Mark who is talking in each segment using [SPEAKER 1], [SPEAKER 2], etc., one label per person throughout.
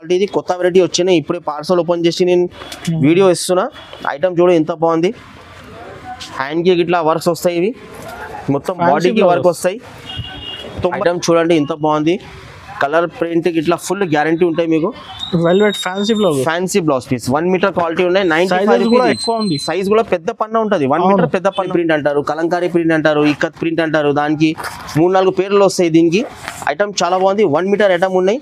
[SPEAKER 1] Quality ఇది కొత్త variety వచ్చినాయి. ఇప్పుడే పార్సల్ ఓపెన్ చేసి నేను వీడియో ఇస్తున్నా. ఐటమ్ చూడు ఎంత బాగుంది. హ్యాండ్కి ఇట్లా వర్క్స్ వస్తాయి. ఇవి మొత్తం బాడీకి వర్క్ వస్తాయి. ఐటమ్ చూడండి ఎంత బాగుంది. కలర్ ప్రింట్ ఇట్లా ఫుల్ గ్యారంటీ ఉంటాయి మీకు.
[SPEAKER 2] Velvet fancy blouse
[SPEAKER 1] piece 1 metre quality ఉన్నాయి. 95 సైజ్ కూడా పెద్ద పన్న ఉంటుంది. 1 మీటర్ పెద్ద పన్న. ప్రింట్ అంటారు, కలంకారీ ప్రింట్ అంటారు, ఇక్కత్ ప్రింట్ అంటారు. దానికి 3-4 పేర్లు వస్తాయి. దీనికి ఐటమ్ చాలా బాగుంది. 1 మీటర్ ఐటమ్ ఉన్నాయి.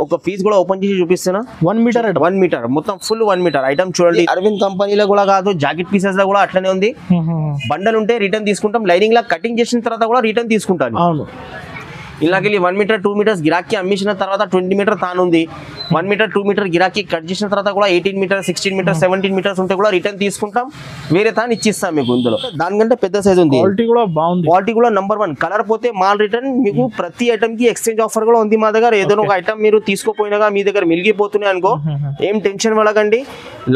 [SPEAKER 1] ఒక పీస్ కూడా ఓపెన్ చేసి చూపిస్తున్నా. 1 మీటర్ మొత్తం ఫుల్ 1 మీటర్ ఐటమ్ చూడండి. అరవింద్ కంపెనీలో కూడా కాదు, జాకెట్ పీసెస్ లో కూడా అట్లనే ఉంది. బండల్ ఉంటే రిటర్న్ తీసుకుంటాం. లైనింగ్ లా కటింగ్ చేసిన తర్వాత కూడా రిటర్న్ తీసుకుంటాను. ఇలాగే 1 మీటర్ 2 మీటర్స్ గిరాకీ అమ్మించిన తర్వాత 20 మీటర్ తానుంది. 1 మీటర్ 2 మీటర్ గిరాకీ కట్ చేసిన తర్వాత కూడా 18 మీటర్ 16 మీటర్ 17 మీటర్స్ ఉంటే కూడా రిటర్న్ తీసుకుంటాం. వేరే తాను ఇచ్చిస్తాం మీకు. ఇందులో దానికంటే పెద్ద సైజ్ ఉంది. క్వాలిటీ కూడా నంబర్ 1. కలర్ పోతే మాల్ రిటర్న్. మీకు ప్రతి ఐటమ్ కి ఎక్స్చేంజ్ ఆఫర్ కూడా ఉంది మా దగ్గర. ఏదైనా ఒక ఐటమ్ మీరు తీసుకోపోయినాగా మీ దగ్గర మిలిగిపోతున్నాయి అనుకో, ఏం టెన్షన్ పడకండి.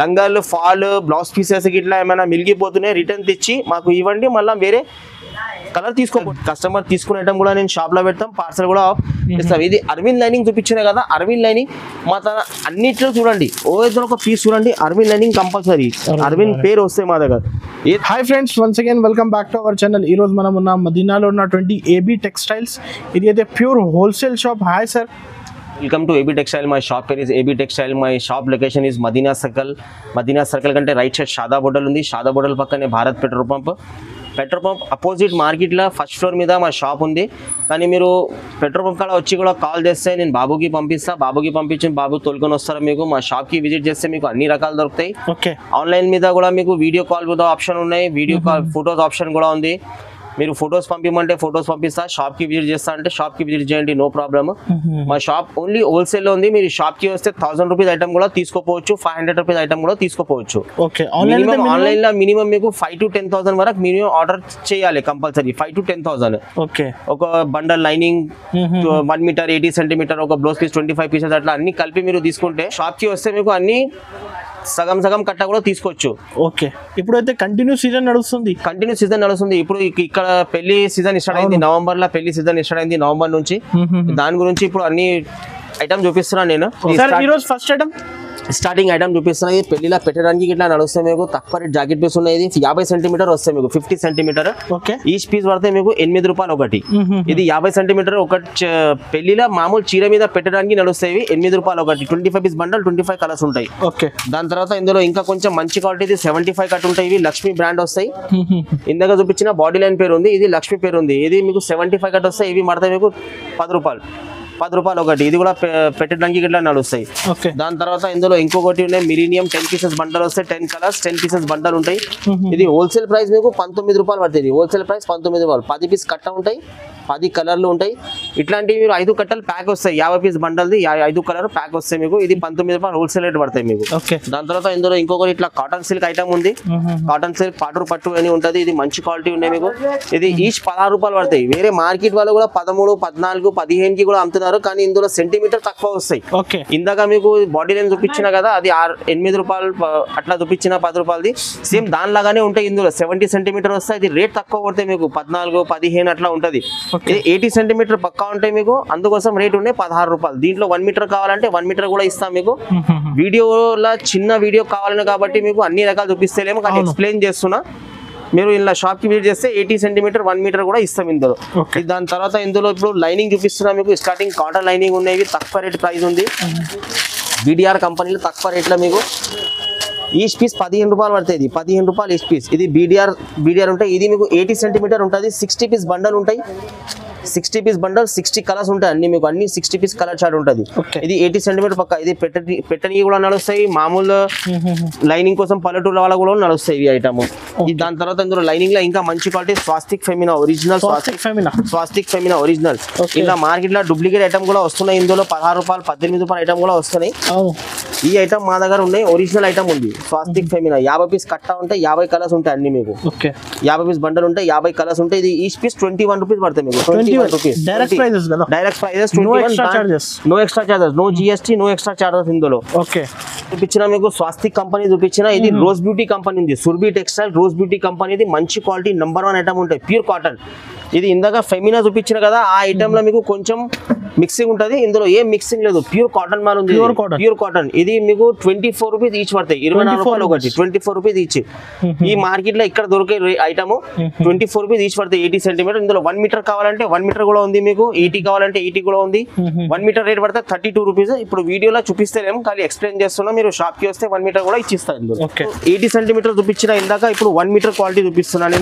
[SPEAKER 1] లంగాలు ఫాల్ బ్లౌజ్ పీసెస్ ఇట్లా ఏమైనా మిలిగిపోతున్నాయి రిటర్న్ తెచ్చి మాకు ఇవ్వండి. మళ్ళీ వేరే కలర్ తీసుకోకూడదు. కస్టమర్ తీసుకునే ఐటమ్ కూడా నేను షాప్ లో పెడతాం. పార్సల్ కూడా ఇస్తాం. ఇది అరవింద్ లైనింగ్ చూపించిన కదా. అరవింద్ లైనింగ్ మా తన అన్నిట్లో చూడండి. ఏదో ఒక పీస్ చూడండి. Arvind lining compulsory. అరవింద్ పేరు వస్తే మా దగ్గర.
[SPEAKER 2] Hi friends, once again welcome back to our channel. ఈ రోజు మనం ఉన్న మదీనాలో ఉన్నటువంటి ఏబీ టెక్స్టైల్స్. ఇది అయితే pure wholesale shop. Hi sir,
[SPEAKER 1] welcome to AB textile. My shop పేరు is AB textile. My shop location is Madina circle. Madina circle కంటే right side Shada border ఉంది. షాదా బోర్డర్ పక్కనే భారత్ పెట్రోల్ పంప్ అపోజిట్ మార్కెట్లో ఫస్ట్ ఫ్లోర్ మీద మా shop ఉంది. కానీ మీరు పెట్రోల్ పంప్ కాడ వచ్చి కూడా కాల్ చేస్తే నేను బాబుకి పంపిస్తా. బాబుకి పంపించి బాబు తోలుకొని వస్తారు. మీకు మా షాప్కి విజిట్ చేస్తే మీకు అన్ని రకాలు దొరుకుతాయి. ఆన్లైన్ మీద కూడా మీకు వీడియో కాల్ మీద ఆప్షన్ ఉన్నాయి. వీడియో కాల్ ఫొటోస్ ఆప్షన్ కూడా ఉంది. మీరు ఫొటోస్ పంపించమంటే ఫొటోస్ పంపిస్తా. షాప్కి విజిట్ చేస్తా అంటే షాప్కి విజిట్ చేయండి, నో ప్రాబ్లమ్. మా షాప్ ఓన్లీ హోల్సేల్లో ఉంది. మీరు షాప్కి వస్తే 1000 రూపీస్ ఐటమ్ కూడా తీసుకోపోవచ్చు, 500 రూపీస్ ఐటమ్ కూడా తీసుకోపోవచ్చు. ఆన్లైన్ లో మినిమం మీకు 5 to 10,000 వరకు మినిమం ఆర్డర్ చేయాలి కంపల్సరీ. 5 to 10,000. ఒక బండల్ లైనింగ్ 1 మీటర్ 80 సెంటీమీటర్, ఒక బ్లౌజ్ పీస్ 25 పీసెస్ అట్లా అన్ని కలిపి మీరు తీసుకుంటే షాప్కి వస్తే మీకు అన్ని సగం కట్ట కూడా తీసుకోవచ్చు.
[SPEAKER 2] ఇప్పుడైతే కంటిన్యూ సీజన్ నడుస్తుంది.
[SPEAKER 1] ఇప్పుడు ఇక్కడ పెళ్లి సీజన్ స్టార్ట్ అయింది. నవంబర్ లో పెళ్లి సీజన్ స్టార్ట్ అయింది. నవంబర్ నుంచి దాని గురించి ఇప్పుడు అన్ని ఐటమ్ చూపిస్తున్నాను నేను.
[SPEAKER 2] ఫస్ట్ ఐటమ్
[SPEAKER 1] స్టార్టింగ్ ఐటమ్ చూపిస్తున్నా. ఇది పెళ్లిలా పెట్టడానికి ఇట్లా నడుస్తాయి. మీకు తక్కువ రేట్ జాకెట్ పీస్ ఉన్నాయి. 50 సెంటీమీటర్ వస్తాయి మీకు. 50 సెంటీమీటర్ ఈచ్ పీస్ పడితే మీకు 8 రూపాయలు ఒకటి. ఇది 50 సెంటీమీటర్ ఒక పెళ్లిలా మామూలు చీర మీద పెట్టడానికి నడుస్తాయి. 8 రూపాయలు ఒకటి. 25 పీస్ బండల్ 25 కలర్స్ ఉంటాయి. దాని తర్వాత ఇందులో ఇంకా కొంచెం మంచి క్వాలిటీ 75 కట్ ఉంటాయి. ఇవి లక్ష్మి బ్రాండ్ వస్తాయి. ఇందాక చూపించిన బాడీ లైన్ పేరు ఉంది, ఇది లక్ష్మి పేరు ఉంది. ఇది మీకు 75 కట్ వస్తాయి. ఇవి పడతాయి మీకు 10 రూపాయలు ఒకటి. ఇది కూడా పెట్టడానికి ఇట్లా నడుస్తాయి. దాని తర్వాత ఇందులో ఇంకొకటి ఉన్నాయి మిలీనియం 10 పీసెస్ బండల్ వస్తాయి. 10 కలర్స్ 10 పీసెస్ బండల్ ఉంటాయి. ఇది హోల్సేల్ ప్రైస్ మీకు 19 రూపాయలు పడుతుంది. హోల్సేల్ ప్రైస్ 19 రూపాయలు. 10 పీస్ కట్ట ఉంటాయి, 10 కలర్లు ఉంటాయి. ఇట్లాంటివి మీరు 5 కట్టలు ప్యాక్ వస్తాయి. 50 పీస్ బండల్ది 5 కలర్ ప్యాక్ వస్తాయి మీకు. ఇది 19 రూపాయలు హోల్సేల్ రేట్ పడతాయి మీకు. దాని తర్వాత ఇందులో ఇంకొకటి ఇట్లా కాటన్ సిల్క్ ఐటమ్ ఉంది. కాటన్ సిల్క్ పట్టు అని ఉంటుంది. ఇది మంచి క్వాలిటీ ఉన్నాయి మీకు. ఇది ఈచ్ 16 రూపాయలు పడతాయి. వేరే మార్కెట్ వాళ్ళు కూడా 13, 14, 15కి కూడా అమ్ముతున్నారు. కానీ ఇందులో సెంటీమీటర్ తక్కువ వస్తాయి. ఇందాక మీకు బాడీ లైన్ చూపించిన కదా, అది 8 రూపాయలు అట్లా చూపించిన 10 రూపాయలది సేమ్ దాని లాగానే ఉంటాయి. ఇందులో 70 సెంటీమీటర్ వస్తాయి. ఇది రేట్ తక్కువ పడతాయి మీకు. 14, 15 అట్లా ఉంటది. ఇది 80 సెంటీమీటర్ పక్కా ఉంటాయి మీకు. అందుకోసం రేట్ ఉండే 16 రూపాయలు. దీంట్లో 1 మీటర్ కావాలంటే 1 మీటర్ కూడా ఇస్తాం మీకు. వీడియోలో చిన్న వీడియో కావాలని కాబట్టి మీకు అన్ని రకాలు చూపిస్తలేము, కానీ ఎక్స్ప్లెయిన్ చేస్తున్నా. మీరు ఇలా షాప్ కి విజిట్ చేస్తే 80 సెంటీమీటర్ 1 మీటర్ కూడా ఇస్తాం ఇందులో. దాని తర్వాత ఇందులో ఇప్పుడు లైనింగ్ చూపిస్తున్నా మీకు. స్టార్టింగ్ కాటన్ లైనింగ్ ఉన్నాయి. తక్కువ రేట్ ప్రైస్ ఉంది. బీడీఆర్ కంపెనీలో తక్కువ రేట్లో మీకు ఈచ్ పీస్ 15 రూపాయలు పడుతుంది. 15 రూపాయలు ఈచ్ పీస్. ఇది బీడీఆర్ ఉంటాయి. ఇది మీకు 80 సెంటీమీటర్ ఉంటుంది. 60 పీస్ బండల్ ఉంటాయి. 60 పీస్ బండల్ 60 కలర్స్ ఉంటాయి. అన్ని మీకు అన్ని 60 పీస్ కలర్ చార్ట్ ఉంటుంది. ఇది 80 సెంటీమీటర్ పక్క. ఇది పెట్టని కూడా నడుస్తాయి. మామూలు లైనింగ్ కోసం పల్లెటూరు వాళ్ళ కూడా నడుస్తాయి ఈ ఐటమ్. దాని తర్వాత ఇందులో లైనింగ్ లో ఇంకా మంచి quality swastik Femina original. Swastik Femina original. ఇలా మార్కెట్ లో డూప్లికేట్ ఐటమ్ కూడా వస్తున్నాయి. ఇందులో 16 రూపాయలు 18 రూపాయలు ఐటమ్ కూడా వస్తున్నాయి. ఈ ఐటమ్ మా దగ్గర ఉన్నాయి. ఒరిజినల్ ఐటమ్ ఉంది స్వాస్తిక్ ఫెమినా. 50 పీస్ కట్ట ఉంటాయి. 50 కలర్స్ ఉంటాయి అన్ని మీకు. 50 పీస్ బండల్ ఉంటాయి. 50 కలర్స్ ఉంటాయి. ఇది ఈచ్ పీస్ 21 రూపీస్ పడతాయి మీకు. 21 rupees direct prices. No extra charges, no GST, no extra charges ఇందులో. చూపించిన మీకు స్వాస్తిక్ కంపెనీ చూపించిన. ఇది రోజ్ బ్యూటీ కంపెనీ ఉంది. సుర్బీ టెక్స్టైల్ రోజ్ బ్యూటీ కంపెనీ. మంచి క్వాలిటీ నంబర్ 1 ఐటమ్ ఉంటాయి. ప్యూర్ కాటన్ ఇది ఇందాక ఫెమినా చూపించిన కదా, ఆ ఐటమ్ లో మీకు కొంచెం మిక్సింగ్ ఉంటది, ఇందులో ఏం మిక్సింగ్ లేదు, ప్యూర్ కాటన్ మాల్ ఉంది, ప్యూర్ కాటన్. ఇది మీకు 24 రూపీస్ ఈచ్ పడతాయి, 24 రూపాయలు ఒకటి, 24 రూపీస్ ఈచ్. ఈ మార్కెట్ లో ఇక్కడ దొరికే ఐటమ్ 24 రూపీస్ ఈచ్ పడతాయి, 80 సెంటీమీటర్. ఇందులో 1 మీటర్ కావాలంటే 1 మీటర్ కూడా ఉంది మీకు, 80 కావాలంటే 80 కూడా ఉంది. 1 మీటర్ రేట్ పడితే 32 రూపీస్. ఇప్పుడు వీడియోలో చూపిస్తేనేమో ఖాళీ ఎక్స్ప్లెయిన్ చేస్తున్నా, మీరు షాప్ కి వస్తే 1 మీటర్ కూడా ఇచ్చిస్తారు. ఇందులో 80 సెంటీమీటర్ చూపించిన ఇందాక, ఇప్పుడు 1 మీటర్ క్వాలిటీ చూపిస్తున్నాను.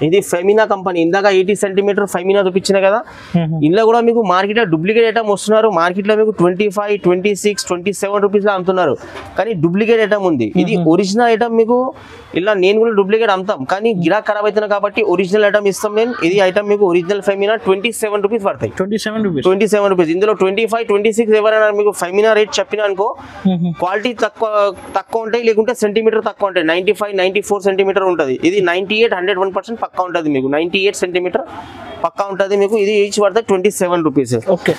[SPEAKER 1] ఇది ఫెమినా కంపెనీ, ఇందాక 80 సెంటీమీటర్ ఫెమినా చూపించిన కదా. ఇందులో కూడా మీకు మార్కెట్ లో డూప్లికేట్ ఐటమ్ వస్తున్నారు, మార్కెట్ లో మీకు 25, 26, 27 రూపీస్ లో అమ్ముతున్నారు, కానీ డూప్లికేట్ ఐటమ్ ఉంది. ఇది ఒరిజినల్ ఐటమ్. మీకు ఇలా నేను కూడా డూప్లికేట్ అమ్ముతాం, కానీ గిరాక్ ఖరాబ్ అవుతున్నా కాబట్టి ఒరిజినల్ ఐటమ్ ఇస్తాం నేను. ఇది ఐటమ్ మీకు ఒరిజినల్ ఫెమినా 27 రూపీస్ పడతాయి, 27 రూపీస్. ఇందులో 25, 26 ఎవరైనా మీకు ఫెమినా రేట్ చెప్పినా అనుకో, క్వాలిటీ తక్కువ ఉంటాయి, లేకుంటే సెంటీమీటర్ తక్కువ ఉంటాయి. 95, 94 సెంటీమీటర్ ఉంటుంది. ఇది 98, 101% పక్కా ఉంటుంది మీకు. 98 సెంటీమీటర్ పక్కా ఉంటుంది మీకు. ఇది ఈచ్ పడితే 27 రూపీస్.
[SPEAKER 2] ఓకే,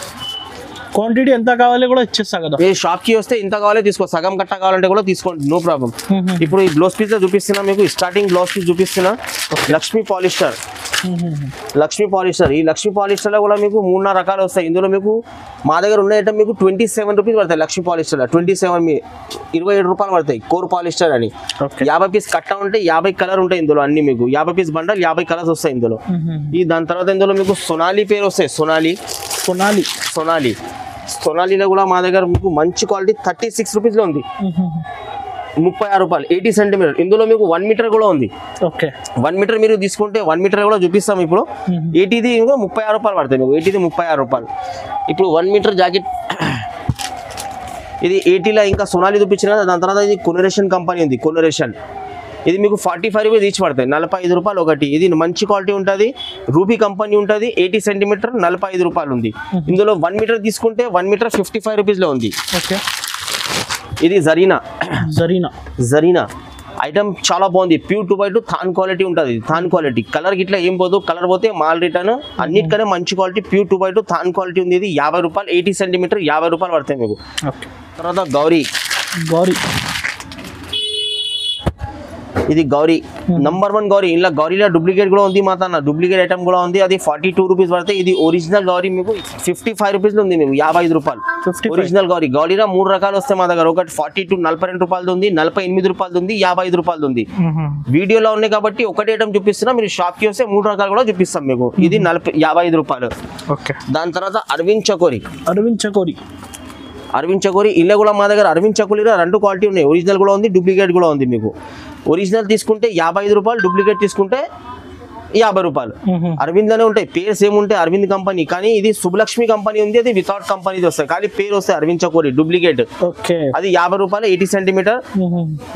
[SPEAKER 2] క్వాంటిటీ ఎంత కావాలి కూడా ఇచ్చేస్తా కదా.
[SPEAKER 1] ఏ షాప్ కి వస్తే ఇంత కావాలి తీసుకో, సగం కట్ట కావాలంటే కూడా తీసుకోండి, నో ప్రాబ్లం. ఇప్పుడు ఈ బ్లౌజ్ పీస్ లో చూపిస్తున్నా మీకు, స్టార్టింగ్ బ్లౌజ్ పీస్ చూపిస్తున్నా, లక్ష్మీ పాలిస్టర్. లక్ష్మీ పాలిస్టర్, ఈ లక్ష్మీ పాలిస్టర్ లో కూడా మీకు 3-4 రకాలు వస్తాయి. ఇందులో మీకు మా దగ్గర ఉన్న ఐటమ్ మీకు 27 రూపీస్ పడతాయి. లక్ష్మీ పాలిస్టర్ 27, 27 రూపాయలు పడతాయి. కోర్ పాలిస్టర్ అని 50 పీస్ కట్ట ఉంటే 50 కలర్ ఉంటాయి ఇందులో అన్ని. మీకు 50 పీస్ బండల్ 50 కలర్స్ వస్తాయి ఇందులో. ఈ దాని తర్వాత ఇందులో మీకు సొనాలి పేరు వస్తాయి, సొనాలిలో కూడా మా దగ్గర మీకు మంచి క్వాలిటీ 36 రూపీస్ లో ఉంది, 36 రూపాయలు, 80 సెంటీమీటర్. ఇందులో మీకు 1 మీటర్ కూడా ఉంది. ఓకే, 1 మీటర్ మీరు తీసుకుంటే 1 మీటర్ కూడా చూపిస్తాం ఇప్పుడు. 80ది 36 రూపాయలు పడతాయి మీకు, 80ది 36 రూపాయలు. ఇప్పుడు 1 మీటర్ జాకెట్ ఇది 80లో ఇంకా సొనాలి చూపించిన. దాని తర్వాత ఇది కొనరేషన్ కంపెనీ ఉంది, కొనరేషన్. ఇది మీకు 45 రూపీస్ ఈచ్ పడతాయి, 45 రూపాయలు ఒకటి. ఇది మంచి క్వాలిటీ ఉంటుంది, రూబీ కంపెనీ ఉంటుంది, 80 సెంటీమీటర్ 45 రూపాయలు ఉంది. ఇందులో 1 మీటర్ తీసుకుంటే 1 మీటర్ 55 రూపీస్ లో ఉంది. ఓకే, ఇది జరీనా ఐటమ్ చాలా బాగుంది, ప్యూర్ 2x2 థాన్ క్వాలిటీ ఉంటుంది. థాన్ క్వాలిటీ కలర్ గిట్లా ఏం పోదు, కలర్ పోతే మాల్ రిటర్న్. అన్నిటికనే మంచి quality, pure 2x2 than quality ఉంది. ఇది 50 రూపాయలు, 80 సెంటీమీటర్ 50 రూపాయలు పడతాయి మీకు. తర్వాత గౌరీ, ఇది గౌరీ నంబర్ 1 గౌరీ. ఇలా గౌరీలో డూప్లికేట్ కూడా ఉంది, మాతన్న డూప్లికేట్ ఐటమ్ కూడా ఉంది. అది 42 రూపీస్ పడతాయి. ఇది ఒరిజినల్ గౌరీ మీకు 55 రూపీస్ లో ఉంది మీకు, 55 రూపాయలు ఒరిజినల్ గౌరీ. గౌరీలో 3 రకాలు వస్తాయి మా దగ్గర. ఒకటి 42, 42 రూపాయలు ఉంది, 48 రూపాయలు ఉంది, 55 రూపాయలు ఉంది. వీడియోలో ఉన్నాయి కాబట్టి ఒకటి ఐటమ్ చూపిస్తున్నా, మీరు షాప్ కి వస్తే 3 రకాలు కూడా చూపిస్తాం మీకు. ఇది 55 రూపాయలు. దాని తర్వాత అరవింద్ చకోరి ఇలా కూడా మా దగ్గర అరవింద్ చకోరీలో 2 క్వాలిటీ ఉన్నాయి, ఒరిజినల్ కూడా ఉంది, డూప్లికేట్ కూడా ఉంది మీకు. ఒరిజినల్ తీసుకుంటే 55 రూపాయలు, డూప్లికేట్ తీసుకుంటే 50 రూపాయలు. అరవింద్ లోనే ఉంటాయి, పేరు సేమ్ ఉంటాయి, అరవింద్ కంపెనీ. కానీ ఇది శుభలక్ష్మి కంపెనీ ఉంది, అది వితౌట్ కంపెనీ వస్తాయి, కానీ పేరు వస్తాయి అరవింద్ చకోరి డూప్లికేట్. అది 50 రూపాయలు, 80 సెంటీమీటర్.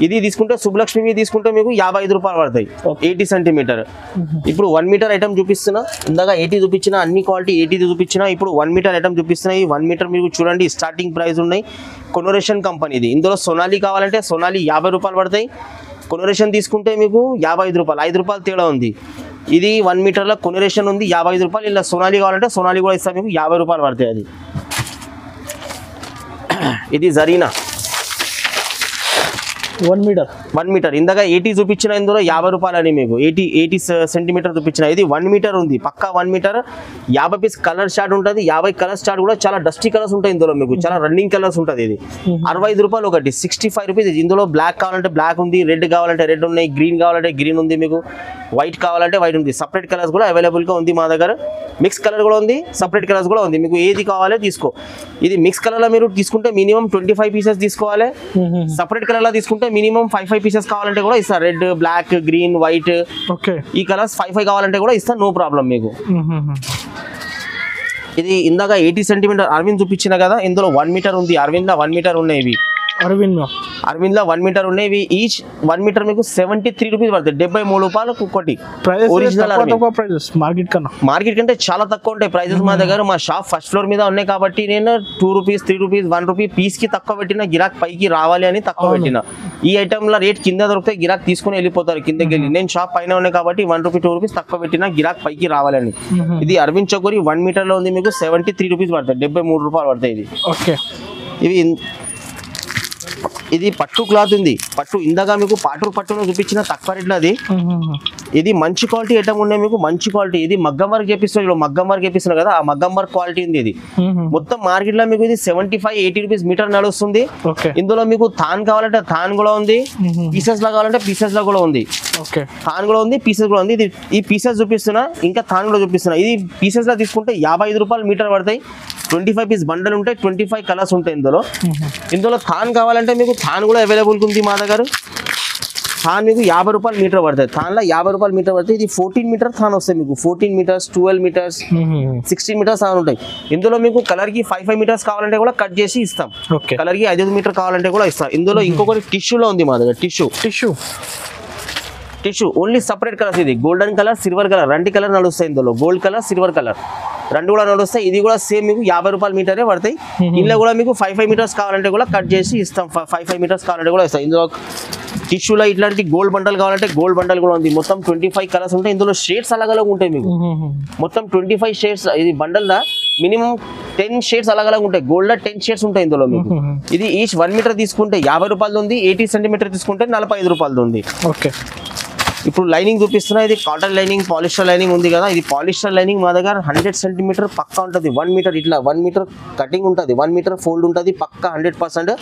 [SPEAKER 1] ఇది తీసుకుంటే శుభలక్ష్మి తీసుకుంటే మీకు 55 రూపాయలు పడతాయి, 80 సెంటీమీటర్. ఇప్పుడు 1 మీటర్ ఐటమ్ చూపిస్తున్నా, ఇందాక 80 చూపించిన, అన్ని క్వాలిటీ 80 చూపించిన. ఇప్పుడు 1 మీటర్ ఐటమ్ చూపిస్తున్నా. ఈ 1 మీటర్ మీకు చూడండి, స్టార్టింగ్ ప్రైస్ ఉన్నాయి, కొనరేషన్ కంపెనీది. ఇందులో సొనాలి కావాలంటే సొనాలి 50 రూపాయలు పడతాయి, కొనరేషన్ తీసుకుంటే మీకు 55 రూపాయలు, 5 రూపాయలు తేడా ఉంది. ఇది 1 మీటర్లో కొనరేషన్ ఉంది 55 రూపాయలు. ఇలా సొనాలి కావాలంటే సొనాలి కూడా ఇస్తాం మీకు, 50 రూపాయలు పడతాయి. అది ఇది జరీనా 1 మీటర్. ఇందాక 80 చూపించిన, ఇందులో 50 రూపాయలు అని మీకు 80 సెంటీమీటర్ చూపించిన. ఇది 1 మీటర్ ఉంది, పక్కా 1 మీటర్. 50 పీస్ కలర్ స్టార్ట్ ఉంటుంది, 50 కలర్ స్టార్ట్ కూడా చాలా డస్టీ కలర్స్ ఉంటాయి ఇందులో మీకు, చాలా రన్నింగ్ కలర్స్ ఉంటుంది. ఇది 65 రూపాయలు ఒకటి, 65 రూపీస్. ఇందులో బ్లాక్ కావాలంటే బ్లాక్ ఉంది, రెడ్ కావాలంటే రెడ్ ఉన్నాయి, గ్రీన్ కావాలంటే గ్రీన్ ఉంది మీకు, వైట్ కావాలంటే వైట్ ఉంది. సపరేట్ కలర్స్ కూడా అవైలబుల్ గా ఉంది మా దగ్గర, మిక్స్ కలర్ కూడా ఉంది, సపరేట్ కలర్స్ కూడా ఉంది. మీకు ఏది కావాలో తీసుకో. ఇది మిక్స్ కలర్ లో మీరు తీసుకుంటే మినిమం 25 పీసెస్ తీసుకోవాలి, సపరేట్ కలర్ లో తీసుకుంటే మినిమం 5 పీసెస్ కావాలంటే కూడా ఇస్తారు. రెడ్, బ్లాక్, గ్రీన్, వైట్, ఈ కలర్స్ 5 కావాలంటే కూడా ఇస్తాను, నో ప్రాబ్లం మీకు. ఇది ఇందాక 80 సెంటీమీటర్ అరవింద్ చూపించిన కదా, ఇందులో 1 మీటర్ ఉంది. అరవింద్ లో 1 మీటర్ ఉన్నాయి, ఇవి అరవింద్ లో 1 మీటర్ ఉన్నాయి. ఇవి ఈచ్ 1 మీటర్ మీకు 73 రూపీస్ పడుతుంది, 73 రూపాయలు ఒక్కటి. ఒరిజినల్ మార్కెట్ కంటే చాలా తక్కువ ఉంటాయి ప్రైజెస్ మా దగ్గర. మా షాప్ ఫస్ట్ ఫ్లోర్ మీద ఉన్నాయి కాబట్టి నేను 2 రూపీస్, 3 రూపీస్, 1 రూపీ పీస్ కి తక్కువ పెట్టిన, గిరాక్ పైకి రావాలి అని తక్కువ పెట్టిన. ఈ ఐటమ్ లో రేట్ కింద దొరికితే గిరాక్ తీసుకుని వెళ్ళిపోతారు కిందకి వెళ్ళి. నేను షాప్ పైన ఉన్నాయి కాబట్టి 1 రూపీ, 2 రూపీస్ తక్కువ పెట్టిన, గిరాక్ పైకి రావాలని. ఇది అరవింద్ చకోరి 1 మీటర్ లో ఉంది మీకు, 73 రూపీస్ పడతాయి, 73 రూపాయలు పడతాయి. ఇది ఓకే. ఇవి ఇది పట్టు క్లాత్ ఉంది, పట్టు ఇందాక మీకు పాటూరు పట్టును చూపించిన తక్కువ రేట్లో అది. ఇది మంచి క్వాలిటీ ఐటమ్ ఉన్నాయి మీకు, మంచి క్వాలిటీ. ఇది మగ్గం వర్క్ చేపిస్తున్నారు, మగ్గం వర్క్ చేపిస్తున్నారు కదా, ఆ మగ్గం వర్క్ క్వాలిటీ ఉంది. ఇది మొత్తం మార్కెట్ లో మీకు ఇది 75-80 రూపీస్ మీటర్ నడుస్తుంది. ఇందులో మీకు థాన్ కావాలంటే థాన్ కూడా ఉంది, పీసెస్ లా కావాలంటే పీసెస్ లా కూడా ఉంది. థాన్ కూడా ఉంది, పీసెస్ కూడా ఉంది. ఇది ఈ పీసెస్ చూపిస్తున్నా, ఇంకా థాన్ కూడా చూపిస్తున్నా. ఇది పీసెస్ లా తీసుకుంటే 55 రూపాయలు మీటర్ పడతాయి. 25 పీస్ బండల్ ఉంటాయి, 25 కలర్స్ ఉంటాయి ఇందులో. ఇందులో థాన్ కావాలంటే మీకు థాన్ కూడా అవైలబుల్ ఉంది మా దగ్గర. థాన్ మీకు 50 రూపాయలు మీటర్ పడుతుంది. థాన్లో 50 రూపాయలు మీటర్ పడుతుంది. ఇది 14 మీటర్ థాన్ వస్తాయి మీకు, 14 మీటర్స్, 12 మీటర్స్, 16 మీటర్స్ థాన్ ఉంటాయి. ఇందులో మీకు కలర్ కి 5 మీటర్స్ కావాలంటే కూడా కట్ చేసి ఇస్తాం, కలర్ కి 5 మీటర్ కావాలంటే కూడా ఇస్తాం. ఇందులో ఇంకొకటి టిష్యూలో ఉంది మా దగ్గర, టిష్యూ ఓన్లీ సపరేట్ కలర్స్. ఇది గోల్డెన్ కలర్, సిల్వర్ కలర్, రెండు కలర్ నడుస్తాయి ఇందులో, గోల్డ్ కలర్, సిల్వర్ కలర్ రెండు కూడా నడుస్తాయి. ఇది కూడా సేమ్ మీకు 50 రూపాయలు మీటరే పడతాయి. ఇందులో కూడా మీకు 5 మీటర్స్ కావాలంటే కూడా కట్ చేసి ఇస్తాం, 5 మీటర్స్ కావాలంటే కూడా ఇస్తాం. ఇందులో టిష్యూలో ఇట్లాంటి గోల్డ్ బండల్ కావాలంటే గోల్డ్ బండల్ కూడా ఉంది. మొత్తం 25 కలర్స్ ఉంటాయి. ఇందులో షేడ్స్ అలగ్ ఉంటాయి మీకు, మొత్తం 25 షేడ్స్. ఇది బండల్ దా మినిమం 10 షేడ్స్ అలగ్ ఉంటాయి. గోల్డ్ 10 షేడ్స్ ఉంటాయి ఇందులో మీకు. ఇది ఈచ్ 1 మీటర్ తీసుకుంటే 50 రూపాయలు ఉంది, 80 సెంటీమీటర్ తీసుకుంటే 45 రూపాయలు ఉంది. ఇప్పుడు లైనింగ్ చూపిస్తున్నా, ఇది కాటన్ లైనింగ్, పాలిస్టర్ లైనింగ్ ఉంది కదా. ఇది పాలిస్టర్ లైనింగ్ మా దగ్గర 100 సెంటీమీటర్ పక్కా ఉంటుంది. 1 మీటర్ ఇట్లా 1 మీటర్ కటింగ్ ఉంటుంది, 1 మీటర్ ఫోల్డ్ ఉంటుంది పక్కా 100%.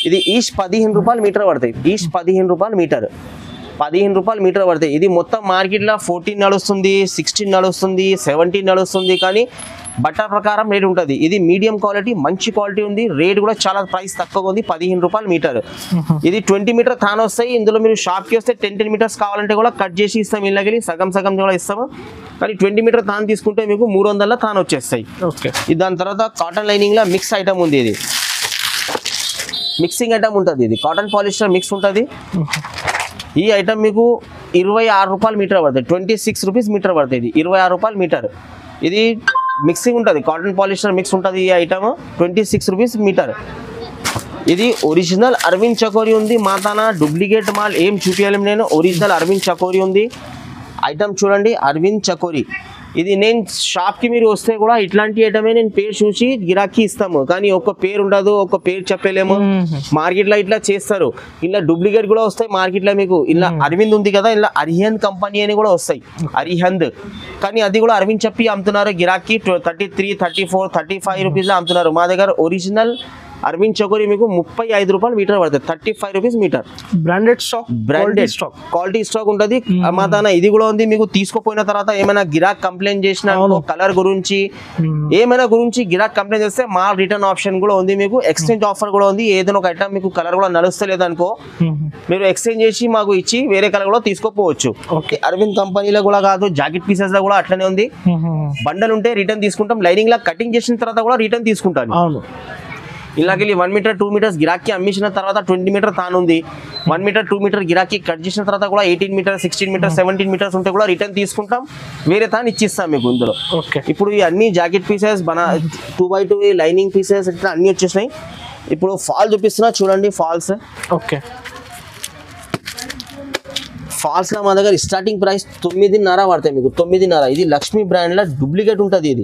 [SPEAKER 1] ఇది ఈచ్ 15 రూపాయలు మీటర్ పడతాయి. ఈచ్ 15 రూపాయలు మీటర్, 15 రూపాయలు మీటర్ పడతాయి. ఇది మొత్తం మార్కెట్లో 14 నడుస్తుంది, 16 నడుస్తుంది, 17 నడుస్తుంది. కానీ బట్ట ప్రకారం రేట్ ఉంటుంది. ఇది మీడియం క్వాలిటీ, మంచి క్వాలిటీ ఉంది. రేట్ కూడా చాలా ప్రైస్ తక్కువగా ఉంది, 15 రూపాయలు మీటర్. ఇది 20 మీటర్ థాన్ వస్తాయి. ఇందులో మీరు షాప్కి వస్తే 10 మీటర్స్ కావాలంటే కూడా కట్ చేసి ఇస్తాం, ఇళ్ళకి సగం సగం కూడా ఇస్తాము. కానీ 20 మీటర్ థాన్ తీసుకుంటే మీకు 300 థాన్ వచ్చేస్తాయి. దాని తర్వాత కాటన్ లైనింగ్ లో మిక్స్ ఐటమ్ ఉంది. ఇది మిక్సింగ్ ఐటమ్ ఉంటుంది. ఇది కాటన్ పాలిస్టర్ మిక్స్ ఉంటుంది. ఈ ఐటమ్ మీకు 26 రూపాయలు మీటర్ పడుతుంది, 26 రూపీస్ మీటర్ పడుతుంది. 26 రూపాయలు మీటర్. ఇది మిక్సింగ్ ఉంటుంది, కాటన్ పాలిస్టర్ మిక్స్ ఉంటుంది. ఈ ఐటమ్ 26 రూపీస్ మీటర్. ఇది ఒరిజినల్ అరవింద్ చకోరి ఉంది. మాతానా డూప్లికేట్ మాల్ ఏం చూపించలేము నేను. ఒరిజినల్ అరవింద్ చకోరి ఉంది. ఐటమ్ చూడండి, అరవింద్ చకోరి. ఇది నేను షాప్కి మీరు వస్తే కూడా ఇట్లాంటి ఐటమే నేను పేరు చూసి గిరాకీ ఇస్తాము. కానీ ఒక్క పేరు ఉండదు, ఒక్క పేరు చెప్పలేము. మార్కెట్లో ఇట్లా చేస్తారు. ఇలా డూప్లికేట్ కూడా వస్తాయి మార్కెట్లో మీకు. ఇలా అరవింద్ ఉంది కదా, ఇలా అరిహంద్ కంపెనీ అని కూడా వస్తాయి, అరిహంద్. కానీ అది కూడా అరవింద్ చెప్పి అమ్ముతున్నారు. గిరాకీ 33, 34, 35 రూపీస్లో అమ్ముతున్నారు. మా దగ్గర ఒరిజినల్ అరవింద్ చకోరి మీకు 35 రూపాయలు మీటర్ పడుతుంది, 35 rupees metre.
[SPEAKER 2] Branded stock,
[SPEAKER 1] branded stock, quality stock ఉంటుంది. మాతానా ఇది కూడా ఉంది. మీకు తీసుకుపోయిన తర్వాత ఏమైనా గిరాక్ కంప్లైంట్ చేసినా కలర్ గురించి ఏమైనా గురించి గిరాక్ కంప్లైంట్ చేస్తే మా రిటర్న్ ఆప్షన్ కూడా ఉంది. మీకు ఎక్స్చేంజ్ ఆఫర్ కూడా ఉంది. ఏదైనా ఒక ఐటమ్ మీకు కలర్ కూడా నడుస్తలేదు అనుకో, మీరు ఎక్స్చేంజ్ చేసి మాకు ఇచ్చి వేరే కలర్ కూడా తీసుకోపోవచ్చు. అరవింద్ కంపెనీలో కూడా కాదు, జాకెట్ పీసెస్ లో కూడా అట్లనే ఉంది. బండల్ ఉంటే రిటర్న్ తీసుకుంటాం, లైనింగ్ లా కటింగ్ చేసిన తర్వాత కూడా రిటర్న్ తీసుకుంటాను. ఇలాగే 1 మీటర్ 2 మీటర్స్ గిరాకీ అమ్మించిన తర్వాత 20 మీటర్ తాను ఉంది. 1 మీటర్ 2 మీటర్ గిరాకీ కట్ చేసిన తర్వాత కూడా 18 మీటర్ 16 మీటర్ 17 మీటర్స్ ఉంటే కూడా రిటర్న్ తీసుకుంటాం, వేరే తాను ఇచ్చిస్తాం మీకు ఇందులో. ఇప్పుడు ఈ అన్ని jacket pieces 2x2 lining pieces ఇట్లా అన్ని వచ్చేసినాయి. ఇప్పుడు ఫాల్ చూపిస్తున్నా చూడండి, ఫాల్స్. ఫాల్స్ లో మా దగ్గర స్టార్టింగ్ ప్రైస్ 9.5 పడతాయి మీకు, 9.5. ఇది లక్ష్మీ బ్రాండ్ లో డూప్లికేట్ ఉంటుంది. ఇది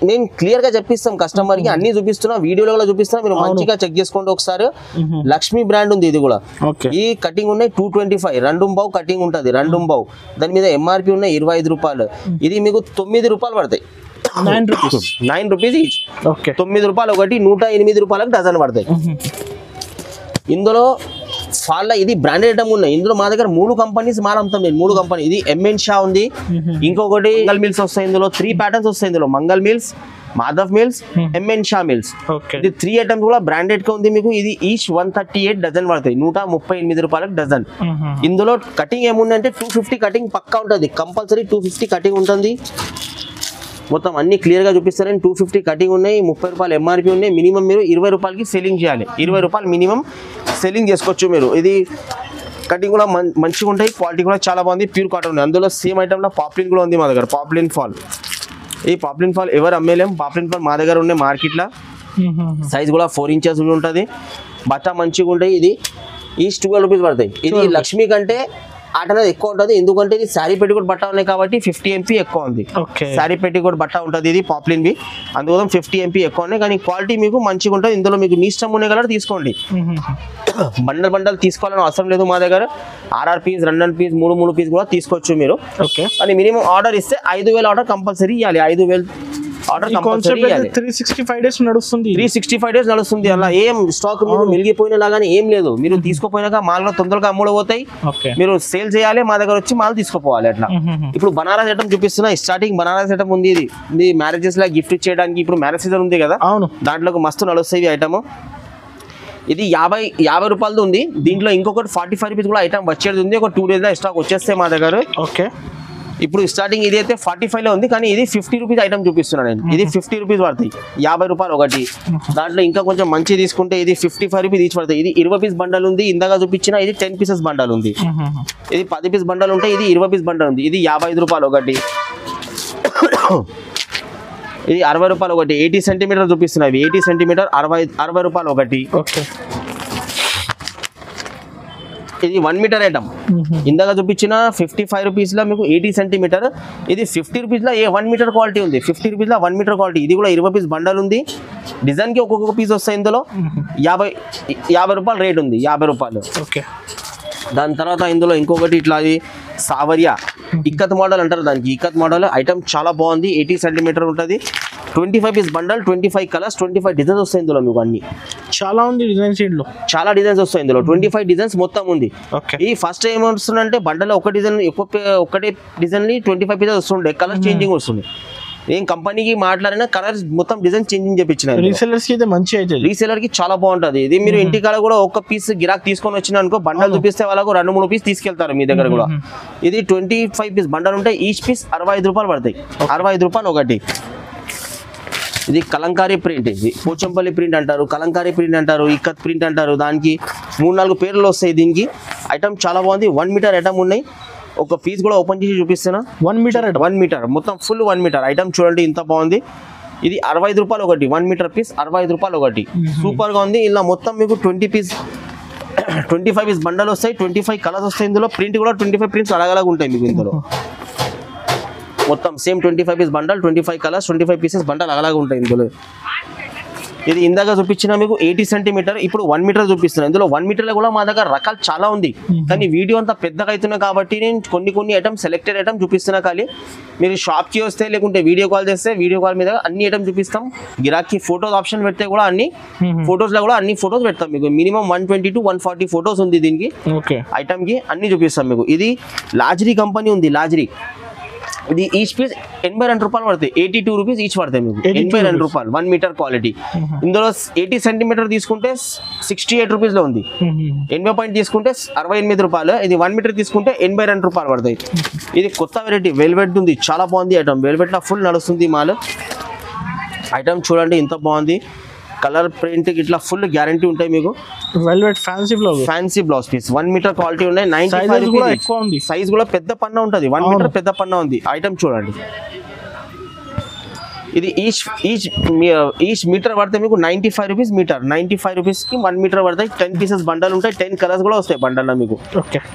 [SPEAKER 1] నేను క్లియర్ గా చెప్పిస్తాం కస్టమర్ కి, అన్ని చూపిస్తున్నా, వీడియోలో కూడా చూపిస్తున్నా, మీరు మంచిగా చెక్ చేసుకోండి ఒకసారి. లక్ష్మీ బ్రాండ్ ఉంది ఇది కూడా. ఈ కటింగ్ ఉన్నాయి 225, 2 బావు కటింగ్ ఉంటుంది, 2 బావు. దాని మీద ఎంఆర్పి ఉన్నాయి 25 రూపాయలు. ఇది మీకు 9 రూపాయలు పడతాయి, 9 రూపీస్ ఈచ్. 9 రూపాయలు ఒకటి, 108 రూపాయలకు డజన్ పడతాయి. ఇందులో ఫాల్ ఇది బ్రాండెడ్ ఐటమ్ ఉన్నాయి. ఇందులో మా దగ్గర 3 కంపెనీస్ మాల్ అమ్ముతాం నేను, 3 కంపెనీ. ఇది ఎంఎన్ షా ఉంది, ఇంకొకటి మంగళ్ మిల్స్ వస్తాయి. ఇందులో 3 ప్యాటర్న్స్ వస్తాయి. ఇందులో Mangal mills, Madhav mills, MN Shah mills. ఇది 3 ఐటమ్స్ కూడా బ్రాండెడ్ గా ఉంది మీకు. ఇది ఈచ్ 138 డజన్ పడతాయి, 138 రూపాయలకు డజన్. ఇందులో కటింగ్ ఏముందంటే 250 కటింగ్ పక్కా ఉంటుంది, కంపల్సరీ 250 కటింగ్ ఉంటుంది. మొత్తం అన్ని క్లియర్ గా చూపిస్తారని. 250 కటింగ్ ఉన్నాయి, 30 రూపాయలు ఎంఆర్పి ఉన్నాయి. మినిమం మీరు 20 రూపాయలకి సెల్లింగ్ చేయాలి, 20 రూపాయలు మినిమం సెల్లింగ్ చేసుకోవచ్చు మీరు. ఇది కటింగ్ కూడా మంచిగా ఉంటాయి, క్వాలిటీ కూడా చాలా బాగుంది, ప్యూర్ కాటన్ ఉంది. అందులో సేమ్ ఐటమ్ లో పాప్లిన్ కూడా ఉంది మా దగ్గర, పాప్లిన్ ఫాల్. ఈ పాప్లిన్ ఫాల్ ఎవరు అమ్మేలేం, పాప్లిన్ ఫాల్ మా దగ్గర ఉన్నాయి మార్కెట్ లో. సైజ్ కూడా 4 ఇంచెస్ ఉంటుంది, బట్ట మంచిగా ఉంటాయి. ఇది ఈచ్ 12 రూపీస్ పడతాయి. ఇది లక్ష్మీ కంటే ఆట అనేది ఎక్కువ ఉంటుంది, ఎందుకంటే ఇది శారీ పెట్టికోట్ బట్ట ఉన్నాయి కాబట్టి 50 MP ఎక్కువ ఉంది. శారీ పెట్టికోట్ బట్ట ఉంటుంది ఇది పాప్లిన్ బి, అందుకోసం 50 MP ఎక్కువ ఉన్నాయి. కానీ క్వాలిటీ మీకు మంచిగా ఉంటుంది. ఇందులో మీకు నీ ఇష్టం ఉన్న కలర్ తీసుకోండి. బండల్ తీసుకోవాలని అవసరం లేదు మా దగ్గర. 6 పీస్ 2 పీస్ 3 పీస్ కూడా తీసుకోవచ్చు మీరు. కానీ మినిమం ఆర్డర్ ఇస్తే 5000 ఆర్డర్ కంపల్సరీ ఇవ్వాలి. 5000 ఆర్డర్ కంపల్సరీ ఇవ్వాలి.
[SPEAKER 2] 365 డేస్ నడుస్తుంది.
[SPEAKER 1] 365 డేస్ నడుస్తుంది. అలా ఏం స్టాక్ మీరు మిలిగిపోయిన లాగానే ఏం లేదు. మీరు తీసుకోపోయినాక మాల్ తొందరగా అమ్ముడపోతాయి. మీరు సేల్ చేయాలి, మా దగ్గర వచ్చి మాల్ తీసుకోపోవాలి. అట్లా ఇప్పుడు బనారస్ ఐటమ్ చూపిస్తున్నా. స్టార్టింగ్ బనారస్ ఐటమ్ ఉంది. ఇది మ్యారేజెస్ లా గిఫ్ట్ ఇచ్చేయడానికి ఇప్పుడు మ్యారేజ్ సీజన్ ఉంది కదా, దాంట్లో మస్తు నడుస్తాయి ఐటమ్. ఇది 50 రూపాయలది ఉంది. దీంట్లో ఇంకొకటి 45 రూపీస్ కూడా ఐటమ్ వచ్చేది ఉంది. ఒక 2 days లో స్టాక్ వచ్చేస్తే మా దగ్గర. ఇప్పుడు స్టార్టింగ్ ఇది అయితే 45 లో ఉంది, కానీ ఇది 50 రూపీస్ ఐటమ్ చూపిస్తున్నాను నేను. ఇది 50 రూపీస్ పడతాయి, 50 రూపాయలు ఒకటి. దాంట్లో ఇంకా కొంచెం మంచి తీసుకుంటే ఇది 55 రూపీస్ ఈచ్ పడతాయి. ఇది 20 పీస్ బండల్ ఉంది. ఇందాక చూపించిన ఇది 10 పీసెస్ బండల్ ఉంది. ఇది 10 పీస్ బండల్ ఉంటే ఇది 20 పీస్ బండల్ ఉంది. ఇది 55 రూపాయలు ఒకటి. ఇది 60 రూపాయలు ఒకటి. 80 సెంటీమీటర్ చూపిస్తున్నాయి. 80 సెంటీమీటర్ 60 రూపాయలు ఒకటి. ఇది 1 మీటర్ ఐటమ్. ఇందాక చూపించిన 55 రూపీస్ లో మీకు 80 సెంటీమీటర్. ఇది 50 రూపీస్ లో 1 మీటర్ క్వాలిటీ ఉంది. 50 రూపీస్ లో 1 మీటర్ క్వాలిటీ. ఇది కూడా 20 పీస్ బండల్ ఉంది. డిజైన్ కి ఒక్కొక్క పీస్ వస్తాయి. ఇందులో 50 రూపాయలు రేట్ ఉంది. 50 రూపాయలు. దాని తర్వాత ఇందులో ఇంకొకటి ఇట్లా సావరియా ఇక్కత్ మోడల్ అంటారు దానికి. ఇక్కత్ మోడల్ ఐటమ్ చాలా బాగుంది. 80 సెంటీమీటర్ ఉంటుంది. 25 పీస్ బండల్, 25 కలర్స్, 25 డిజైన్స్ వస్తాయి ఇందులో మీకు. అన్ని
[SPEAKER 2] చాలా ఉంది డిజైన్స్. ఇందులో చాలా
[SPEAKER 1] డిజైన్స్ వస్తాయి. ఇందులో 25 డిజైన్స్ మొత్తం ఉంది. ఈ ఫస్ట్ ఏం వస్తుందంటే బండల్లో ఒక డిజైన్ ఒకటే డిజైన్ 25 పీసెస్ వస్తుండే. కలర్ చేంజింగ్ వస్తుంది. నేను కంపెనీకి మాట్లాడిన కలర్స్ మొత్తం డిజైన్ చేంజింగ్ చేయించిన.
[SPEAKER 2] రీసెలర్స్ కి అయితే మంచి అయితే
[SPEAKER 1] రీసెలర్ కి చాలా బాగుంటది. ఇది మీరు ఇంటికాడ కూడా ఒక పీస్ గిరాక్ తీసుకొని వచ్చిన అనుకో, బండల్ చూపిస్తే వాళ్ళకు 2-3 పీస్ తీసుకెళ్తారు మీ దగ్గర కూడా. ఇది 25 పీస్ బండల్ ఉంటాయి. ఈచ్ పీస్ 65 రూపాయలు పడతాయి. 65 రూపాయలు ఒకటి. ఇది కలంకారీ ప్రింట్. ఇది పోచంపల్లి ప్రింట్ అంటారు, కలంకారీ ప్రింట్ అంటారు, ఇక్కత్ ప్రింట్ అంటారు. దానికి 3-4 పేర్లు వస్తాయి దీనికి. ఐటమ్ చాలా బాగుంది. 1 మీటర్ ఐటమ్ ఉన్నాయి. ఒక పీస్ కూడా ఓపెన్ చేసి చూపిస్తున్నా.
[SPEAKER 2] 1 మీటర్
[SPEAKER 1] 1 మీటర్ మొత్తం ఫుల్ 1 మీటర్ ఐటమ్ చూడండి ఇంత బాగుంది. ఇది 65 రూపాయలు ఒకటి. 1 మీటర్ పీస్ 65 రూపాయలు ఒకటి. సూపర్ గా ఉంది. ఇలా మొత్తం మీకు 25 పీస్ బండల్ వస్తాయి. 25 కలర్స్ వస్తాయి. ఇందులో ప్రింట్ కూడా 25 ప్రింట్స్ అలాగలాగా ఉంటాయి మీకు. ఇందులో మొత్తం same 25 piece bundle, 25 colours, 25 pieces bundle అలాగే ఉంటాయి ఇందులో. ఇది ఇందాక చూపించిన మీకు 80 సెంటీమీటర్. ఇప్పుడు 1 మీటర్ చూపిస్తున్నాను. ఇందులో 1 మీటర్లో కూడా మా దగ్గర రకాలు చాలా ఉంది. కానీ వీడియో అంతా పెద్దగా అవుతున్నా కాబట్టి నేను కొన్ని ఐటమ్ సెలెక్టెడ్ ఐటమ్ చూపిస్తున్నా. కానీ మీరు షాప్కి వస్తే లేకుంటే వీడియో కాల్ చేస్తే వీడియో కాల్ మీద అన్ని ఐటమ్ చూపిస్తాం. గిరాకీ ఫోటోస్ ఆప్షన్ పెడితే కూడా అన్ని ఫోటోస్లో కూడా అన్ని ఫోటోస్ పెడతాం మీకు. మినిమం 120 to 140 ఫోటోస్ ఉంది దీనికి. ఐటమ్కి అన్ని చూపిస్తాం మీకు. ఇది లాజరీ కంపెనీ ఉంది. లాజరీ ఇది ఈచ్ పీస్ 82 రూపాయలు పడతాయి. 82 రూపీస్ ఈచ్ పడతాయి మీకు. 82 రూపాయలు 1 మీటర్ క్వాలిటీ. ఇందులో 80 సెంటీమీటర్ తీసుకుంటే 68 రూపీస్ లో ఉంది. 80 పాయింట్ తీసుకుంటే 68 రూపాయలు. ఇది 1 మీటర్ తీసుకుంటే 82 రూపాయలు పడతాయి. ఇది కొత్త వెరైటీ వెల్వెట్ ఉంది. చాలా బాగుంది ఐటమ్. వెల్వెట్ లో ఫుల్ నడుస్తుంది మాల్. ఐటమ్ చూడండి ఎంత బాగుంది. కలర్ ప్రింట్ ఇట్లా ఫుల్ గ్యారంటీ ఉంటాయి మీకు.
[SPEAKER 2] Velvet fancy blouse
[SPEAKER 1] piece 1 metre quality ఉన్నాయి. 95 రూపీస్. సైజ్ కూడా పెద్ద పన్న ఉంటుంది. 1 మీటర్ పెద్ద పన్న ఉంది. ఐటమ్ చూడండి. ఇది ఈచ్ మీటర్ పడితే మీకు 95 రూపీస్ మీటర్. 95 రూపీస్కి 1 మీటర్ పడతాయి. 10 పీసెస్ బండల్ ఉంటాయి. 10 కలర్స్ కూడా వస్తాయి బండల్లో మీకు.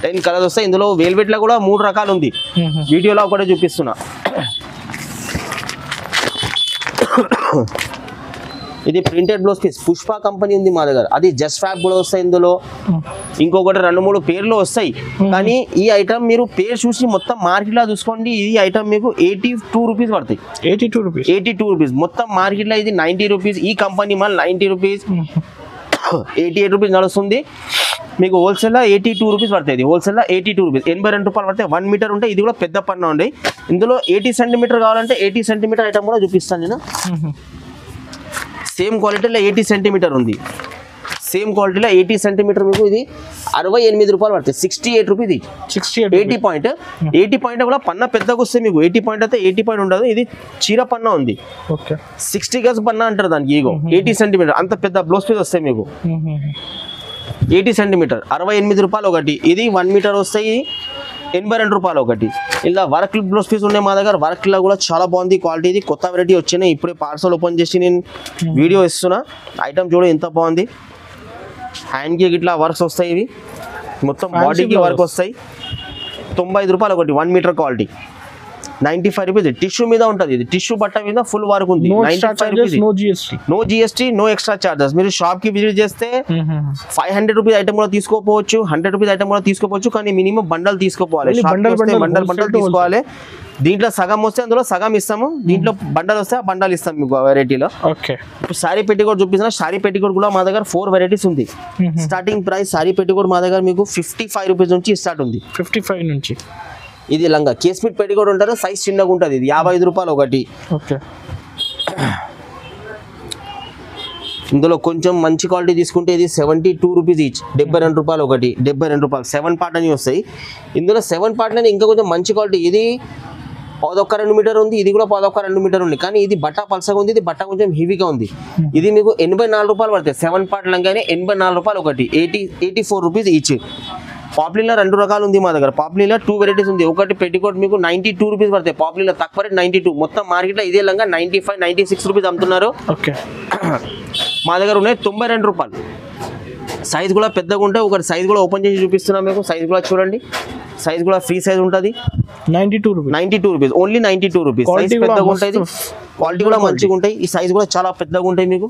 [SPEAKER 1] 10 కలర్స్ వస్తాయి. ఇందులో వెల్వెట్లో కూడా 3 రకాలు ఉంది. వీడియోలో ఒకటే చూపిస్తున్నా. ఇది printed blouse piece. Pushpa company ఉంది మా దగ్గర. అది జస్ట్ ఫ్యాబ్ కూడా వస్తాయి ఇందులో. ఇంకొకటి 2-3 పేర్లు వస్తాయి. కానీ ఈ ఐటమ్ మీరు పేరు చూసి మొత్తం మార్కెట్లో చూసుకోండి. ఈ ఐటమ్ మీకు 82 రూపీస్ పడతాయి. 82 రూపీస్ మొత్తం మార్కెట్లో. ఇది 90 రూపీస్. ఈ కంపెనీ మాల్ 90 రూపీస్, 88 రూపీస్ నడుస్తుంది మీకు. హోల్సేల్లో 82 రూపీస్ పడుతుంది. హోల్సేల్లో 82 రూపీస్, 82 రూపాయలు పడితే 1 మీటర్ ఉంటే. ఇది కూడా పెద్ద పన్న ఉండే. ఇందులో 80 సెంటీమీటర్ కావాలంటే 80 సెంటీమీటర్ ఐటమ్ కూడా చూపిస్తాను నేను. సేమ్ క్వాలిటీలో 80 సెంటీమీటర్ ఉంది. సేమ్ క్వాలిటీలో 80 సెంటీమీటర్ మీకు. ఇది 68 రూపాయలు పడుతుంది. 68 రూపీస్. 80 పాయింట్ కూడా పన్న పెద్దగా వస్తుంది మీకు. 80 పాయింట్ అయితే 80 పాయింట్ ఉండదు. ఇది చీర పన్న ఉంది. 60 గజ్ పన్న అంటారు దానికి. ఈగో 80 సెంటీమీటర్ అంత పెద్ద బ్లౌజ్ పీస్ వస్తాయి మీకు. 80 సెంటీమీటర్ 68 రూపాయలు ఒకటి. ఇది 1 మీటర్ వస్తాయి. 82 రూపాయలు ఒకటి. ఇలా వర్క్ బ్లౌజ్ పీస్ ఉన్నాయి మా దగ్గర. వర్క్ లో కూడా చాలా బాగుంది క్వాలిటీ. ఇది కొత్త వెరైటీ వచ్చినాయి. ఇప్పుడే పార్సల్ ఓపెన్ చేసి నేను వీడియో ఇస్తున్నా. ఐటమ్ చూడ ఎంత బాగుంది. హ్యాండ్కి ఇట్లా వర్క్స్ వస్తాయి. ఇవి మొత్తం బాడీకి వర్క్ వస్తాయి. 95 రూపాయలు ఒకటి 1 మీటర్ క్వాలిటీ 95 రూపీస్. టిష్యూ మీద ఉంటుంది, ఇది టిష్యూ బట్ట మీద ఫుల్ వర్క్ ఉంది. 95 rupees, no GST, no extra charges. మీరు షాప్ కి విజిట్ చేస్తే 500 రూపీస్ ఐటమ్ కూడా తీసుకోపోవచ్చు, 100 రూపీస్ ఐటమ్ కూడా తీసుకోవచ్చు, కానీ మినిమం బండల్ తీసుకోవాలి, బండల్ తీసుకోవాలి. దీంట్లో సగం వస్తే అందులో సగం ఇస్తాము, దీంట్లో బండల్ వస్తే ఆ బండల్ ఇస్తాం మీకు వెరైటీలో. ఇప్పుడు సారీ పెట్టికోట్ చూపిస్తున్నా. సారీ పెట్టికోట్ కూడా మా దగ్గర 4 వెరైటీస్ ఉంది. స్టార్టింగ్ ప్రైస్ సారీ పెట్టికోట్ మా దగ్గర మీకు 55 రూపీస్ నుంచి స్టార్ట్ ఉంది.
[SPEAKER 2] 55 నుంచి.
[SPEAKER 1] ఇది లంగా కేస్మిట్ పెట్టికోట్ ఉంటారు, సైజ్ చిన్నగా ఉంటుంది. ఇది 55 రూపాయలు ఒకటి. ఇందులో కొంచెం మంచి క్వాలిటీ తీసుకుంటే ఇది 72 రూపీస్ ఈచ్, 72 రూపాయలు ఒకటి, 72 రూపాయలు. 7 పార్ట్ అని వస్తాయి ఇందులో. 7 పార్ట్ అని ఇంకా కొంచెం మంచి క్వాలిటీ. ఇది 1.2 మీటర్ ఉంది, ఇది కూడా 1.2 మీటర్ ఉంది, కానీ ఇది బట్ట పలసగా ఉంది, ఇది బట్ట కొంచెం హెవీగా ఉంది. ఇది మీకు 84 రూపాయలు పడతాయి. 7 పార్ట్ లంగానే 84 రూపాయలు ఒకటి, 84 రూపీస్ ఈచ్. పాపులర్ 2 రకాలు ఉంది మా దగ్గర. పాపులర్ 2 వెరైటీస్ ఉంది. ఒకటి పెట్టికోట్ మీకు 92 రూపీస్ పడతాయి, పాపులర్ తక్కువ రేట్ 92. మొత్తం మార్కెట్లో ఇదే లంగా 95, 96 రూపీస్ అమ్ముతున్నారు. మా దగ్గర ఉన్నాయి 92 రూపాయలు. సైజ్ కూడా పెద్దగా ఉంటాయి. ఒకటి సైజ్ కూడా ఓపెన్ చేసి చూపిస్తున్నాం మీకు. సైజ్ కూడా చూడండి, సైజ్ కూడా ఫ్రీ సైజ్ ఉంటుంది. 92 రూపీస్, ఓన్లీ 92 రూపీస్. సైజ్ పెద్దగా ఉంటుంది, క్వాలిటీ కూడా మంచిగా ఉంటాయి. ఈ సైజ్ కూడా చాలా పెద్దగా ఉంటాయి మీకు.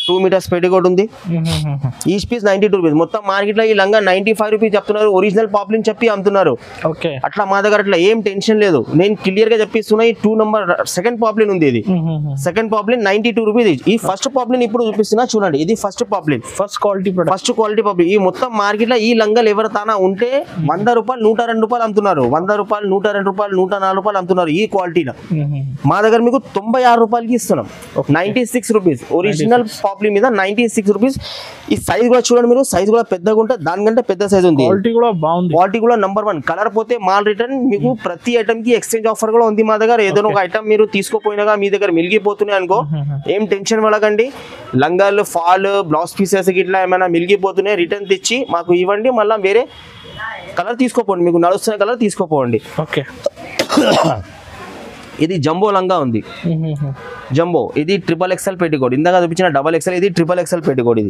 [SPEAKER 1] 2 మీటర్స్ పెట్టికోట్ ఉంది. Each piece 92 rupees. మొత్తం మార్కెట్ లో ఈ లంగా 95 రూపీస్ చెప్తున్నారు, ఒరిజినల్ పాపులిన్ చెప్పి అమ్ముతున్నారు. అట్లా మా దగ్గర అట్లా ఏం టెన్షన్ లేదు. నేను క్లియర్ గా చెప్పిస్తున్నా. ఈ 2 నంబర్ సెకండ్ పాపులిన్ ఉంది. ఇది సెకండ్ పాపులిన్ 92 రూపీస్. ఈ ఫస్ట్ పాపులిన్ ఇప్పుడు చూపిస్తున్నా చూడండి. ఇది ఫస్ట్ పాపులిన్, ఫస్ట్ క్వాలిటీ పాపులిన్. ఈ మొత్తం మార్కెట్ లో ఈ లంగాలు ఎవరు తానా ఉంటే 100 రూపాయలు, 102 రూపాయలు అమ్ముతున్నారు. 100 రూపాయలు, 102 రూపాయలు, 104 రూపాయలు అమ్ముతున్నారు ఈ క్వాలిటీలో. మా దగ్గర మీకు 96 రూపాయలకి ఇస్తున్నాం. 96 రూపీస్ ఒరిజినల్ పాపులిన్ మీద 96 రూపీస్. ఈ సైజ్ కూడా చూడండి మీరు, సైజ్ కూడా పెద్దగా ఉంటుంది, దానికంటే పెద్ద సైజ్ ఉంది. క్వాలిటీ కూడా నంబర్ 1. కలర్ పోతే మాల్ రిటర్న్. మీకు ప్రతి ఐటమ్ కి ఎక్స్చేంజ్ ఆఫర్ కూడా ఉంది మా దగ్గర. ఏదైనా ఒక ఐటమ్ మీరు తీసుకోపోయినాగా మీ దగ్గర మిలిగిపోతున్నాయి అనుకో, ఏం టెన్షన్ పడకండి. లంగాలు, ఫాల్, బ్లౌజ్ పీసెస్ ఇట్లా ఏమైనా మిలిగిపోతున్నాయి, రిటర్న్ తెచ్చి మాకు ఇవ్వండి. మళ్ళీ వేరే కలర్ తీసుకోపోండి, మీకు నడుస్తున్న కలర్ తీసుకోపోండి. ఇది జంబో లంగా ఉంది. జంబో ఇది XXL పెట్టికోడ్. ఇందాక చూపించిన XXL, ఇది XXL పెట్టికోడ్.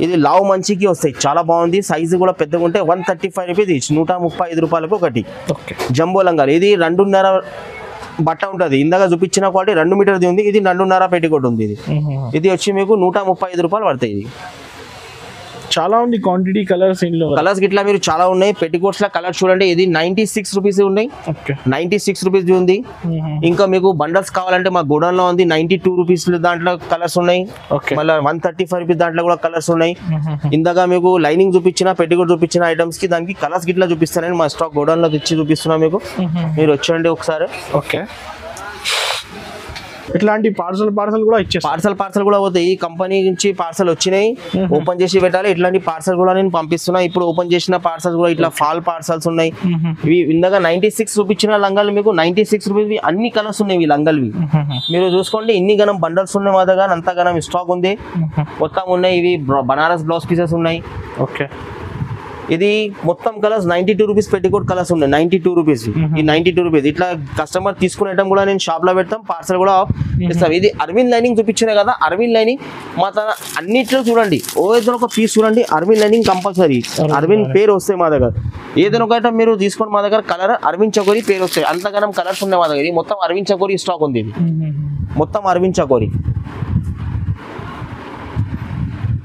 [SPEAKER 1] ఇది లావ్ మంచికి వస్తాయి, చాలా బాగుంది. సైజు కూడా పెద్దగా ఉంటాయి. 135 రూపీస్ ఈచ్, 135 రూపాయలకు ఒకటి జంబో లంగాలు. ఇది 2.5 బట్ట ఉంటుంది. ఇందాక చూపించిన క్వాలిటీ 2 మీటర్ది ఉంది. ఇది 2.5 పెట్టికోట్ ఉంది. ఇది వచ్చి మీకు 135 రూపాయలు పడతాయి. ఇది
[SPEAKER 2] చాలా ఉంది క్వాంటిటీ.
[SPEAKER 1] కలర్స్ ఇట్లా మీరు చాలా ఉన్నాయి. పెట్టికోట్స్ లో కలర్ చూడండి. ఇది 96 రూపీస్ ఉన్నాయి, 96 రూపీస్ ఉంది. ఇంకా మీకు బండల్స్ కావాలంటే మా గోడౌన్ లో ఉంది. 92 రూపీస్ దాంట్లో కలర్స్ ఉన్నాయి. మళ్ళీ 135 రూపీస్ దాంట్లో కూడా కలర్స్ ఉన్నాయి. ఇందాక మీకు లైనింగ్ చూపించిన, పెట్టికోట్ చూపించిన ఐటమ్స్ కి దానికి కలర్స్ గిట్లా చూపిస్తానని మా స్టాక్ గోడౌన్ లో తెచ్చి చూపిస్తున్నా మీకు. మీరు వచ్చేయండి ఒకసారి.
[SPEAKER 2] ఇట్లాంటి పార్సల్ కూడా ఇచ్చేస్తారు.
[SPEAKER 1] పార్సల్ కూడా పోతాయి. ఈ కంపెనీ నుంచి పార్సల్ వచ్చినాయి, ఓపెన్ చేసి పెట్టాలి. ఇట్లాంటి పార్సల్ కూడా నేను పంపిస్తున్నా. ఇప్పుడు ఓపెన్ చేసిన పార్సల్స్ కూడా ఇట్లా ఫాల్ పార్సల్స్ ఉన్నాయి. ఇవి ఇందాక 96 చూపించిన లంగాలు మీకు 96 రూపీస్. అన్ని కలర్స్ ఉన్నాయి ఈ లంగాలు. మీరు చూసుకోండి, ఇన్ని గణం బండల్స్ ఉన్నాయి మా దగ్గర, అంత గణం స్టాక్ ఉంది. మొత్తం ఉన్నాయి. ఇవి బనారస్ బ్లౌజ్ పీసెస్ ఉన్నాయి. ఇది మొత్తం కలర్స్ 92 రూపీస్ పెట్టికోట్ కలర్స్ ఉన్నాయి. 92 రూపీస్. ఈ 92 రూపీస్ ఇట్లా కస్టమర్ తీసుకునే ఐటమ్ కూడా నేను షాప్ లో పెడతాం, పార్సల్ కూడా ఇస్తాం. ఇది అరవింద్ లైనింగ్ చూపించిన కదా, అరవింద్ లైనింగ్ మా అన్నిట్లో చూడండి. ఏదైనా ఒక పీస్ చూడండి, అరవింద్ లైనింగ్ కంపల్సరీ. అరవింద్ పేరు వస్తాయి మా దగ్గర. ఏదైనా ఒక ఐటమ్ మీరు తీసుకోండి మా దగ్గర, కలర్ అరవింద్ చకోరి పేరు వస్తాయి. అంతగానం కలర్స్ ఉన్నాయి మా దగ్గర. మొత్తం అరవింద్ చకోరి స్టాక్ ఉంది. ఇది మొత్తం అరవింద్ చకోరి.